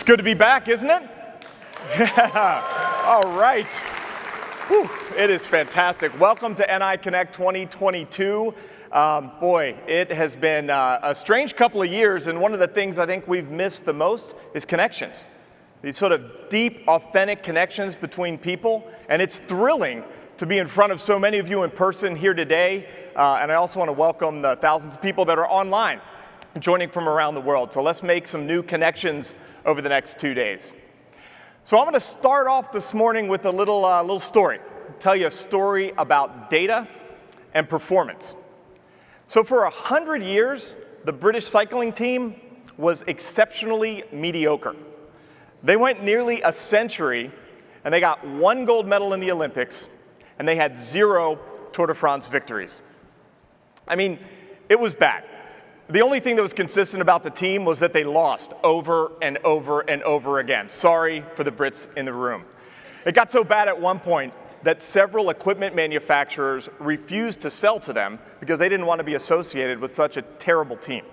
It's good to be back, isn't it? Yeah. All right. Whew. It is fantastic. Welcome to NI Connect 2022. Boy, it has been a strange couple of years, and one of the things I think we've missed the most is connections. These sort of deep, authentic connections between people, and it's thrilling to be in front of so many of you in person here today. And I also want to welcome the thousands of people that are online, joining from around the world. So let's make some new connections over the next 2 days. So I'm going to start off this morning with a little story. Tell you a story about data and performance. So for 100 years, the British cycling team was exceptionally mediocre. They went nearly a century, and they got 1 gold medal in the Olympics, and they had 0 Tour de France victories. I mean, it was bad. The only thing that was consistent about the team was that they lost over and over and over again. Sorry for the Brits in the room. It got so bad at one point that several equipment manufacturers refused to sell to them because they didn't want to be associated with such a terrible team.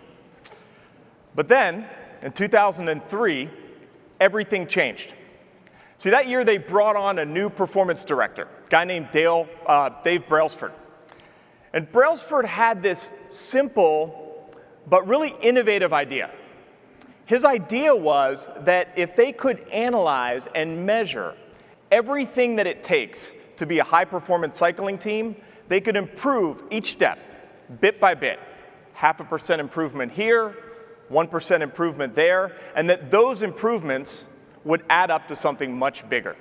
But then, in 2003, everything changed. See, that year they brought on a new performance director, a guy named Dave Brailsford. And Brailsford had this simple but really innovative idea. His idea was that if they could analyze and measure everything that it takes to be a high-performance cycling team, they could improve each step, bit by bit. 0.5% improvement here, 1% improvement there, and that those improvements would add up to something much bigger.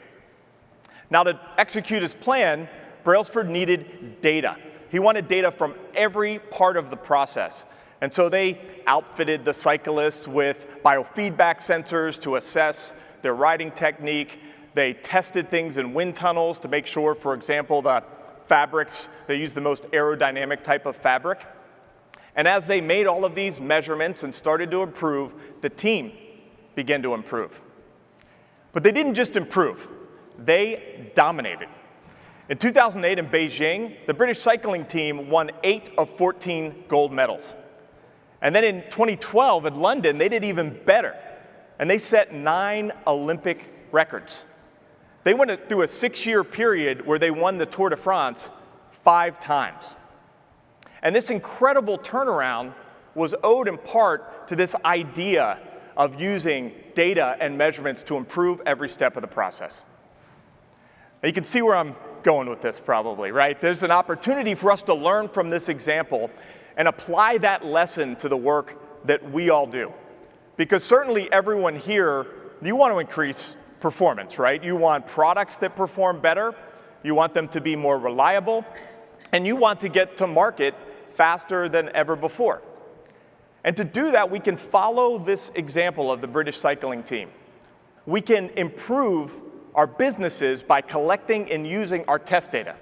Now, to execute his plan, Brailsford needed data. He wanted data from every part of the process. And so they outfitted the cyclists with biofeedback sensors to assess their riding technique. They tested things in wind tunnels to make sure, for example, the fabrics, they used the most aerodynamic type of fabric. And as they made all of these measurements and started to improve, the team began to improve. But they didn't just improve, they dominated. In 2008 in Beijing, the British cycling team won 8 of 14 gold medals. And then in 2012 in London, they did even better, and they set 9 Olympic records. They went through a 6-year period where they won the Tour de France 5 times. And this incredible turnaround was owed in part to this idea of using data and measurements to improve every step of the process. Now, you can see where I'm going with this probably, right? There's an opportunity for us to learn from this example and apply that lesson to the work that we all do. Because certainly everyone here, you want to increase performance, right? You want products that perform better, you want them to be more reliable, and you want to get to market faster than ever before. And to do that, we can follow this example of the British cycling team. We can improve our businesses by collecting and using our test data.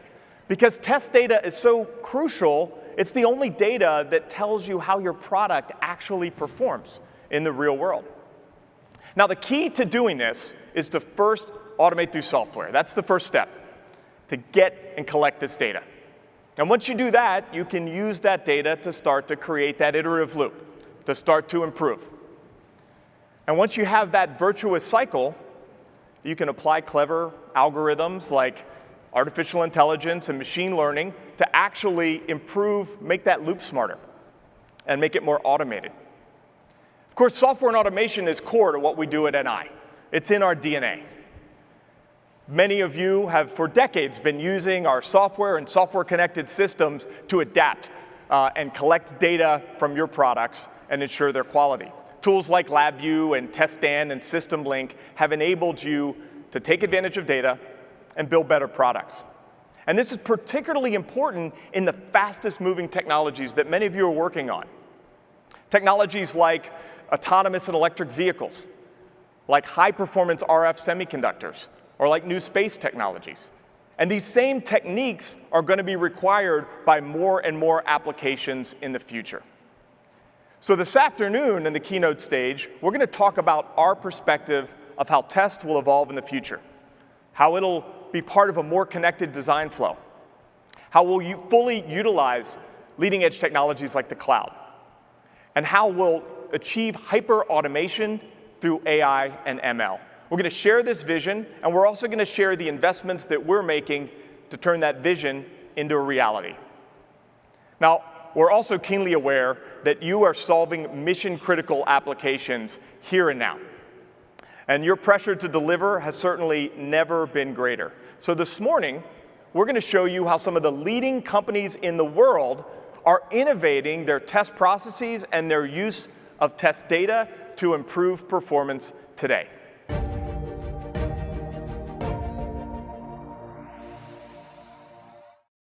Because test data is so crucial, it's the only data that tells you how your product actually performs in the real world. Now, the key to doing this is to first automate through software. That's the first step, to get and collect this data. And once you do that, you can use that data to start to create that iterative loop, to start to improve. And once you have that virtuous cycle, you can apply clever algorithms like artificial intelligence and machine learning to actually improve, make that loop smarter, and make it more automated. Of course, software and automation is core to what we do at NI. It's in our DNA. Many of you have, for decades, been using our software and software-connected systems to adapt and collect data from your products and ensure their quality. Tools like LabVIEW and TestStand and SystemLink have enabled you to take advantage of data and build better products. And this is particularly important in the fastest moving technologies that many of you are working on. Technologies like autonomous and electric vehicles, like high performance RF semiconductors, or like new space technologies. And these same techniques are going to be required by more and more applications in the future. So this afternoon in the keynote stage, we're going to talk about our perspective of how test will evolve in the future, how it'll be part of a more connected design flow, how we'll fully utilize leading-edge technologies like the cloud, and how we'll achieve hyper-automation through AI and ML. We're going to share this vision, and we're also going to share the investments that we're making to turn that vision into a reality. Now, we're also keenly aware that you are solving mission-critical applications here and now. And your pressure to deliver has certainly never been greater. So this morning, we're going to show you how some of the leading companies in the world are innovating their test processes and their use of test data to improve performance today.